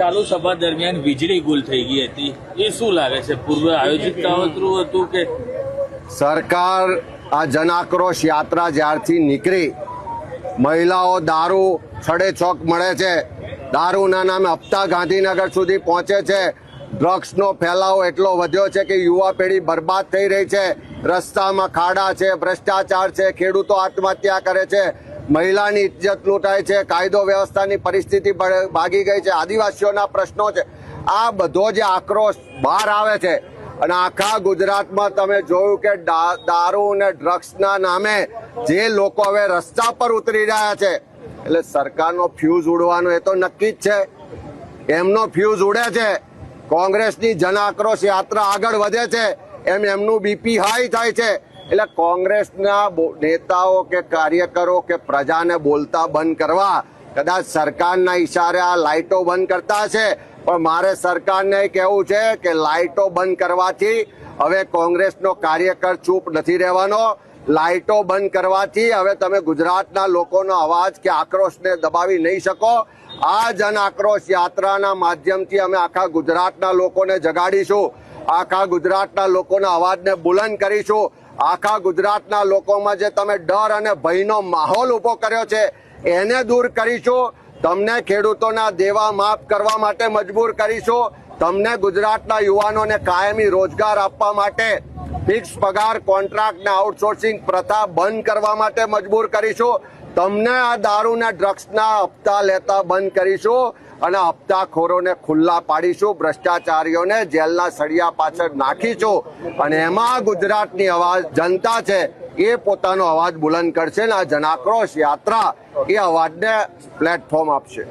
ચાલુ સભા દરમિયાન વીજળી ગુલ થઈ ગઈ હતી, એ શું લાગે છે? પૂર્વ આયોજિત કાવતરું હતું કે સરકાર આ જન આક્રોશ યાત્રા જ્યારથી નીકળી, મહિલાઓ દારૂ છડે ચોક મળે છે, દારૂના નામે હપ્તા ગાંધીનગર સુધી પહોંચે છે, ડ્રગ્સનો ફેલાવો એટલો વધ્યો છે કે યુવા પેઢી બરબાદ થઈ રહી છે, રસ્તામાં ખાડા છે, ભ્રષ્ટાચાર છે, ખેડૂતો આત્મહત્યા કરે છે, મહિલાની ઇજ્જત લૂંટાય છે, કાયદો વ્યવસ્થાની પરિસ્થિતિ ભાગી ગઈ છે, આદિવાસીઓના પ્રશ્નો છે. આ બધો જે આક્રોશ બહાર આવે છે અને આખા ગુજરાતમાં તમે જોયું કે દારૂ અને ડ્રગ્સના નામે જે લોકો હવે રસ્તા પર ઉતરી રહ્યા છે, એટલે સરકારનો ફ્યુઝ ઉડવાનો એ તો નક્કી જ છે. એમનો ફ્યુઝ ઉડે છે, કોંગ્રેસની જન આક્રોશ યાત્રા આગળ વધે છે એમ એમનું બીપી હાઈ થાય છે. એટલે કોંગ્રેસના નેતાઓ કે કાર્યકરો કે પ્રજાને બોલતા બંધ કરવા કદાચ સરકારના ઈશારે આ લાઇટો બંધ કરતા છે, પણ મારે સરકારને કહેવું છે કે લાઇટો બંધ કરવાથી હવે કોંગ્રેસનો કાર્યકર ચૂપ નથી રહેવાનો. લાઇટો બંધ કરવાથી હવે તમે ગુજરાતના લોકોનો અવાજ કે આક્રોશને દબાવી નહીં શકો. આ જન આક્રોશ યાત્રાના માધ્યમથી અમે આખા ગુજરાતના લોકોને જગાડીશું, આખા ગુજરાતના લોકોના અવાજને બુલંદ કરીશું. આખા ગુજરાતના લોકોમાં જે તમે ડર અને ભયનો માહોલ ઉભો કર્યો છે એને દૂર કરીશું. તમને ખેડૂતોના દેવા માફ કરવા માટે મજબૂર કરીશું. તમને ગુજરાતના યુવાનોને કાયમી રોજગાર આપવા માટે ફિક્સ પગાર કોન્ટ્રાક્ટ ને આઉટસોર્સિંગ પ્રથા બંધ કરવા માટે મજબૂર કરીશું. તમને આ દારૂના ડ્રગ્સના હપ્તા લેતા બંધ કરીશું અને હપ્તાખોરોને ખુલ્લા પાડીશું, ભ્રષ્ટાચારીઓને જેલના સળિયા પાછળ નાખીશું. અને એમાં ગુજરાતની અવાજ જનતા છે એ પોતાનો અવાજ બુલંદ કરશે ને આ જનાક્રોશ યાત્રા એ અવાજને પ્લેટફોર્મ આપશે.